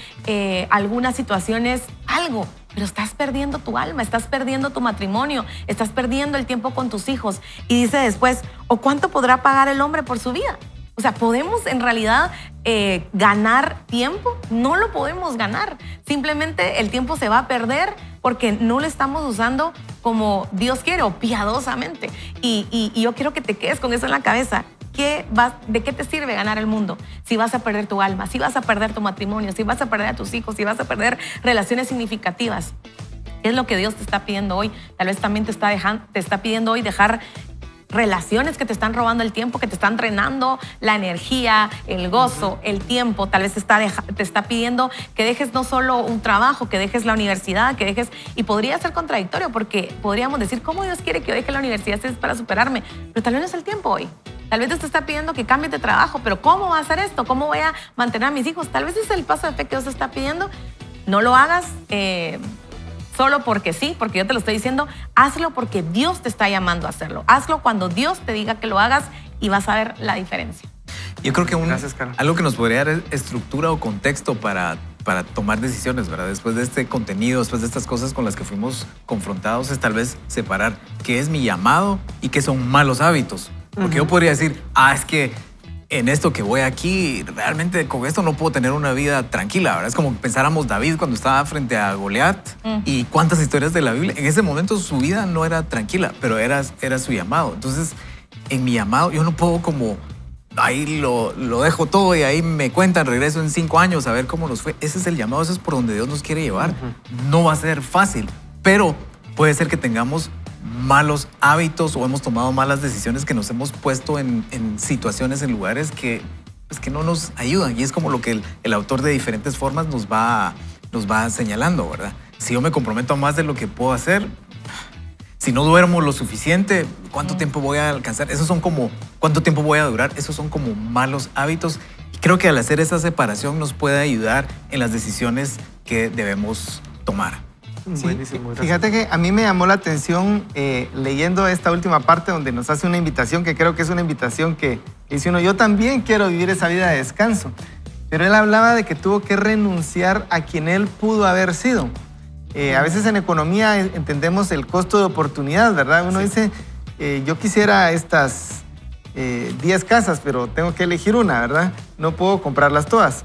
algunas situaciones algo, pero estás perdiendo tu alma, estás perdiendo tu matrimonio, estás perdiendo el tiempo con tus hijos. Y dice después, ¿o cuánto podrá pagar el hombre por su vida? O sea, ¿podemos en realidad ganar tiempo? No lo podemos ganar. Simplemente el tiempo se va a perder porque no lo estamos usando como Dios quiere o piadosamente. Y yo quiero que te quedes con eso en la cabeza. ¿De qué te sirve ganar el mundo si vas a perder tu alma, si vas a perder tu matrimonio, si vas a perder a tus hijos, si vas a perder relaciones significativas? ¿Qué es lo que Dios te está pidiendo hoy? Tal vez también te está pidiendo hoy dejar relaciones que te están robando el tiempo, que te están drenando la energía, el gozo, el tiempo. Tal vez te está pidiendo que dejes no solo un trabajo, que dejes la universidad, que dejes... Y podría ser contradictorio porque podríamos decir, ¿cómo Dios quiere que yo deje la universidad si es para superarme? Pero tal vez no es el tiempo hoy. Tal vez Dios te está pidiendo que cambies de trabajo, pero ¿cómo va a hacer esto? ¿Cómo voy a mantener a mis hijos? Tal vez ese es el paso de fe que Dios te está pidiendo. No lo hagas solo porque sí, porque yo te lo estoy diciendo. Hazlo porque Dios te está llamando a hacerlo. Hazlo cuando Dios te diga que lo hagas y vas a ver la diferencia. Yo creo que Gracias, Carol. algo que nos podría dar estructura o contexto para tomar decisiones, ¿verdad? Después de este contenido, después de estas cosas con las que fuimos confrontados, es tal vez separar qué es mi llamado y qué son malos hábitos. Porque yo podría decir, es que en esto que voy aquí, realmente con esto no puedo tener una vida tranquila, ¿verdad? Es como pensáramos David cuando estaba frente a Goliat y cuántas historias de la Biblia. En ese momento su vida no era tranquila, pero era su llamado. Entonces, en mi llamado yo no puedo como, ahí lo dejo todo y ahí me cuentan, regreso en 5 años a ver cómo nos fue. Ese es el llamado, eso es por donde Dios nos quiere llevar. No va a ser fácil, pero puede ser que tengamos malos hábitos o hemos tomado malas decisiones que nos hemos puesto en situaciones, en lugares que no nos ayudan. Y es como lo que el autor de diferentes formas nos va señalando, ¿verdad? Si yo me comprometo a más de lo que puedo hacer, si no duermo lo suficiente, ¿cuánto tiempo voy a alcanzar? ¿Cuánto tiempo voy a durar? Esos son como malos hábitos. Y creo que al hacer esa separación nos puede ayudar en las decisiones que debemos tomar. Sí, Buenísimo, gracias. fíjate que a mí me llamó la atención leyendo esta última parte donde nos hace una invitación, que creo que es una invitación que dice uno, yo también quiero vivir esa vida de descanso. Pero él hablaba de que tuvo que renunciar a quien él pudo haber sido. A veces en economía entendemos el costo de oportunidad, ¿verdad? Uno dice, yo quisiera estas 10 casas, pero tengo que elegir una, ¿verdad? No puedo comprarlas todas.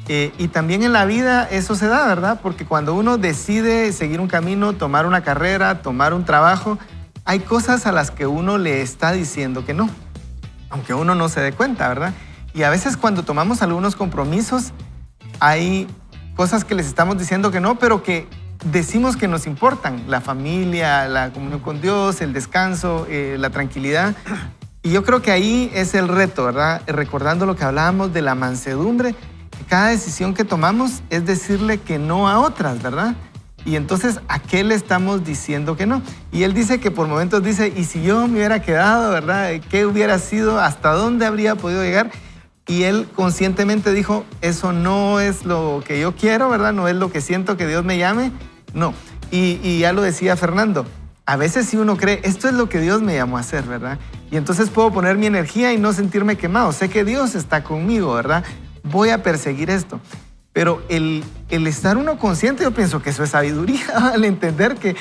Y también en la vida eso se da, ¿verdad? Porque cuando uno decide seguir un camino, tomar una carrera, tomar un trabajo, hay cosas a las que uno le está diciendo que no, aunque uno no se dé cuenta, ¿verdad? Y a veces cuando tomamos algunos compromisos, hay cosas que les estamos diciendo que no, pero que decimos que nos importan. La familia, la comunión con Dios, el descanso, la tranquilidad. Y yo creo que ahí es el reto, ¿verdad? Recordando lo que hablábamos de la mansedumbre, cada decisión que tomamos es decirle que no a otras, ¿verdad? Y entonces, ¿a qué le estamos diciendo que no? Y él dice que por momentos dice, ¿y si yo me hubiera quedado, verdad? ¿Qué hubiera sido? ¿Hasta dónde habría podido llegar? Y él conscientemente dijo, eso no es lo que yo quiero, ¿verdad? No es lo que siento que Dios me llame. No. Y ya lo decía Fernando, a veces si uno cree, esto es lo que Dios me llamó a hacer, ¿verdad? Y entonces puedo poner mi energía y no sentirme quemado. Sé que Dios está conmigo, ¿verdad? Voy a perseguir esto. Pero el estar uno consciente, yo pienso que eso es sabiduría, al entender que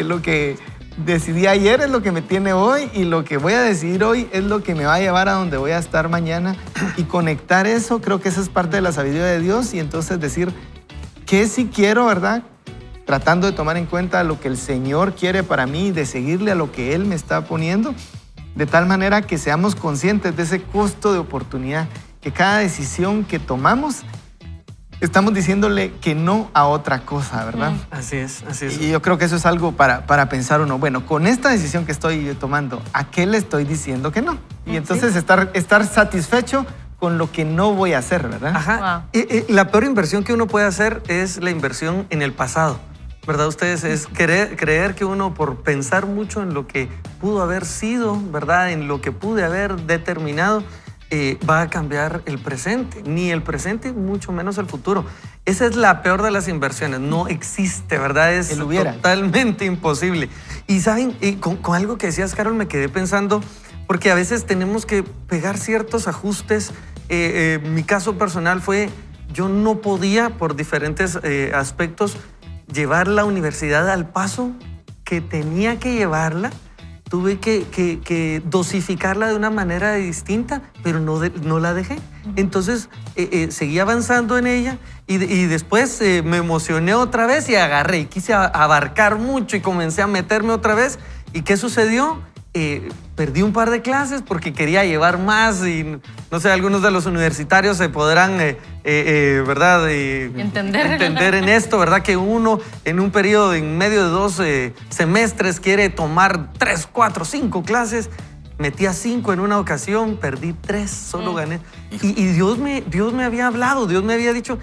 lo que decidí ayer es lo que me tiene hoy y lo que voy a decidir hoy es lo que me va a llevar a donde voy a estar mañana. Y conectar eso, creo que esa es parte de la sabiduría de Dios y entonces decir, ¿qué sí quiero, verdad? Tratando de tomar en cuenta lo que el Señor quiere para mí, de seguirle a lo que Él me está poniendo, de tal manera que seamos conscientes de ese costo de oportunidad, que cada decisión que tomamos estamos diciéndole que no a otra cosa, ¿verdad? Así es, así es. Y yo creo que eso es algo para pensar uno, bueno, con esta decisión que estoy tomando, ¿a qué le estoy diciendo que no? Y entonces estar satisfecho con lo que no voy a hacer, ¿verdad? Ajá. La peor inversión que uno puede hacer es la inversión en el pasado, ¿verdad? Ustedes es creer que uno por pensar mucho en lo que pudo haber sido, ¿verdad? En lo que pude haber determinado, va a cambiar el presente, ni el presente, mucho menos el futuro. Esa es la peor de las inversiones, no existe, ¿verdad? Es totalmente imposible. Y saben, con algo que decías, Carol, me quedé pensando, porque a veces tenemos que pegar ciertos ajustes. Mi caso personal fue, yo no podía, por diferentes aspectos, llevar la universidad al paso que tenía que llevarla. Tuve que dosificarla de una manera distinta, pero no la dejé. Entonces seguí avanzando en ella y después me emocioné otra vez y agarré y quise abarcar mucho y comencé a meterme otra vez. ¿Y qué sucedió? Perdí un par de clases porque quería llevar más y no sé, algunos de los universitarios se podrán, ¿verdad? Entender en esto, ¿verdad? Que uno en un periodo, en medio de 2 semestres, quiere tomar 3, 4, 5 clases. Metí a 5 en una ocasión, perdí 3, solo gané. Y Dios me había hablado, Dios me había dicho,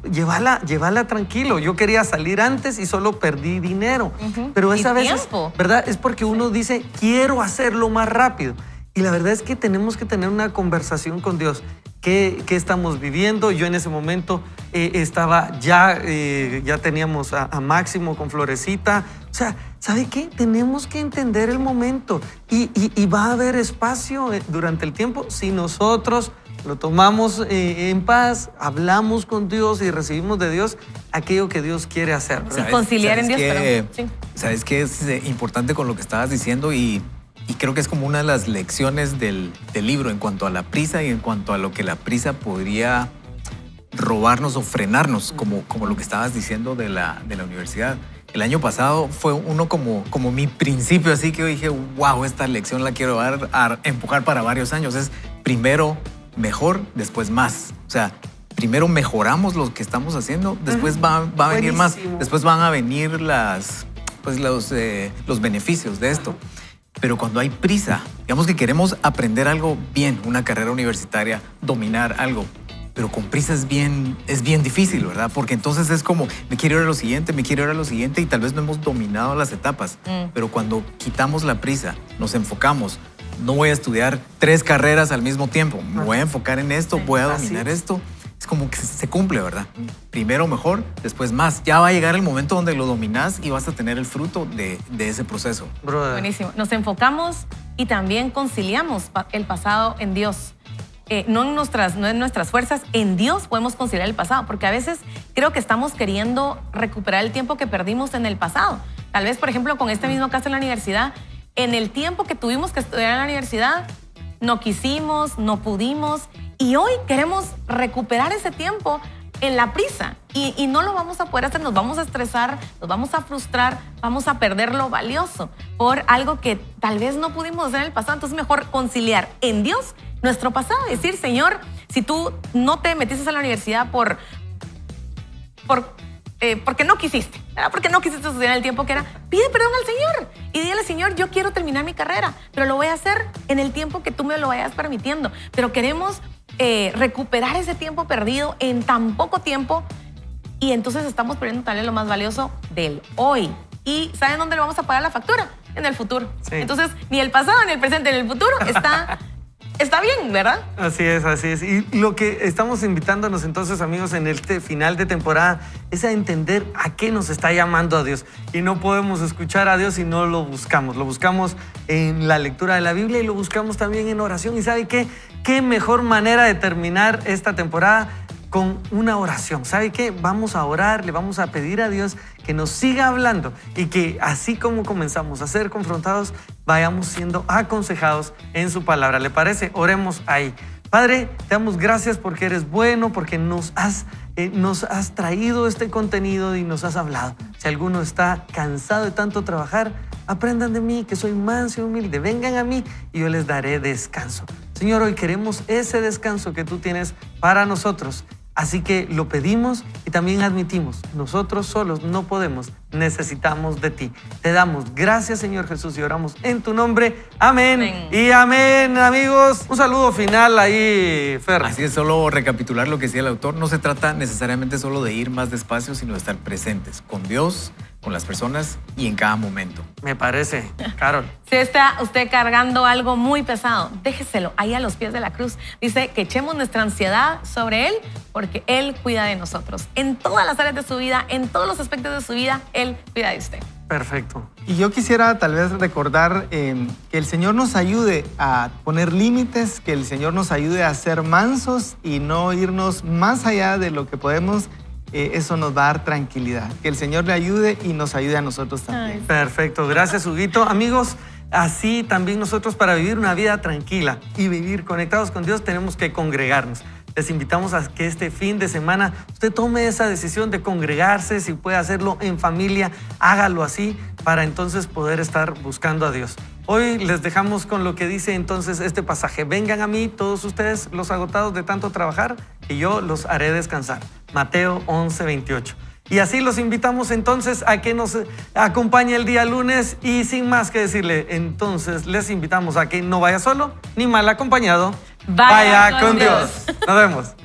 llévala tranquilo. Yo quería salir antes y solo perdí dinero. Pero esa vez, ¿verdad? Es porque uno dice, quiero hacerlo más rápido. Y la verdad es que tenemos que tener una conversación con Dios. ¿Qué estamos viviendo? Yo en ese momento estaba ya teníamos a Máximo con Florecita. O sea, ¿sabe qué? Tenemos que entender el momento y va a haber espacio durante el tiempo si nosotros lo tomamos en paz, hablamos con Dios y recibimos de Dios aquello que Dios quiere hacer. Conciliar en Dios. ¿Sabes qué es importante con lo que estabas diciendo? Y creo que es como una de las lecciones del libro en cuanto a la prisa y en cuanto a lo que la prisa podría robarnos o frenarnos, como lo que estabas diciendo de la universidad. El año pasado fue uno como mi principio, así que yo dije, wow, esta lección la quiero empujar para varios años. Es primero mejor, después más. O sea, primero mejoramos lo que estamos haciendo, después va a venir más, después van a venir los beneficios de esto. Pero cuando hay prisa, digamos que queremos aprender algo bien, una carrera universitaria, dominar algo, pero con prisa es bien difícil, ¿verdad? Porque entonces es como, me quiero ir a lo siguiente y tal vez no hemos dominado las etapas. Pero cuando quitamos la prisa, nos enfocamos, no voy a estudiar 3 carreras al mismo tiempo, me voy a enfocar en esto, voy a dominar esto. Es como que se cumple, ¿verdad? Primero mejor, después más. Ya va a llegar el momento donde lo dominás y vas a tener el fruto de ese proceso. Buenísimo. Nos enfocamos y también conciliamos el pasado en Dios. No en nuestras fuerzas, en Dios podemos conciliar el pasado, porque a veces creo que estamos queriendo recuperar el tiempo que perdimos en el pasado. Tal vez, por ejemplo, con este mismo caso en la universidad, en el tiempo que tuvimos que estudiar en la universidad, no quisimos, no pudimos, Y hoy queremos recuperar ese tiempo en la prisa y no lo vamos a poder hacer, nos vamos a estresar, nos vamos a frustrar, vamos a perder lo valioso por algo que tal vez no pudimos hacer en el pasado. Entonces mejor conciliar en Dios nuestro pasado, decir, Señor, si tú no te metiste a la universidad porque no quisiste, ¿verdad? Porque no quisiste estudiar el tiempo que era, pide perdón al Señor y dile, Señor, yo quiero terminar mi carrera, pero lo voy a hacer en el tiempo que tú me lo vayas permitiendo. Pero queremos recuperar ese tiempo perdido en tan poco tiempo y entonces estamos perdiendo tal vez lo más valioso del hoy. ¿Y saben dónde le vamos a pagar la factura? En el futuro. Sí. Entonces, ni el pasado, ni el presente, ni el futuro está bien, ¿verdad? Así es, así es. Y lo que estamos invitándonos entonces, amigos, en este final de temporada es a entender a qué nos está llamando a Dios. Y no podemos escuchar a Dios si no lo buscamos. Lo buscamos en la lectura de la Biblia y lo buscamos también en oración. ¿Y sabe qué? ¿Qué mejor manera de terminar esta temporada? Con una oración. ¿Sabe qué? Vamos a orar, le vamos a pedir a Dios que nos siga hablando y que así como comenzamos a ser confrontados, vayamos siendo aconsejados en su palabra. ¿Le parece? Oremos ahí. Padre, te damos gracias porque eres bueno, porque nos has traído este contenido y nos has hablado. Si alguno está cansado de tanto trabajar, aprendan de mí, que soy manso y humilde. Vengan a mí y yo les daré descanso. Señor, hoy queremos ese descanso que tú tienes para nosotros. Así que lo pedimos y también admitimos, nosotros solos no podemos, necesitamos de ti. Te damos gracias, Señor Jesús, y oramos en tu nombre. Amén. Amén. Y amén, amigos. Un saludo final ahí, Fer. Así es, solo recapitular lo que decía el autor. No se trata necesariamente solo de ir más despacio, sino de estar presentes con Dios, con las personas y en cada momento. Me parece, Carol. Si está usted cargando algo muy pesado, déjeselo ahí a los pies de la cruz. Dice que echemos nuestra ansiedad sobre Él porque Él cuida de nosotros. En todas las áreas de su vida, en todos los aspectos de su vida, Él cuida de usted. Perfecto. Y yo quisiera tal vez recordar que el Señor nos ayude a poner límites, que el Señor nos ayude a ser mansos y no irnos más allá de lo que podemos. Eso nos va a dar tranquilidad. Que el Señor le ayude y nos ayude a nosotros también. Perfecto. Gracias, Huguito. Amigos, así también nosotros para vivir una vida tranquila y vivir conectados con Dios tenemos que congregarnos. Les invitamos a que este fin de semana usted tome esa decisión de congregarse, si puede hacerlo en familia, hágalo así para entonces poder estar buscando a Dios. Hoy les dejamos con lo que dice entonces este pasaje. Vengan a mí todos ustedes los agotados de tanto trabajar y yo los haré descansar. Mateo 11:28. Y así los invitamos entonces a que nos acompañe el día lunes y sin más que decirle, entonces les invitamos a que no vaya solo ni mal acompañado. Vaya con Dios. Nos vemos.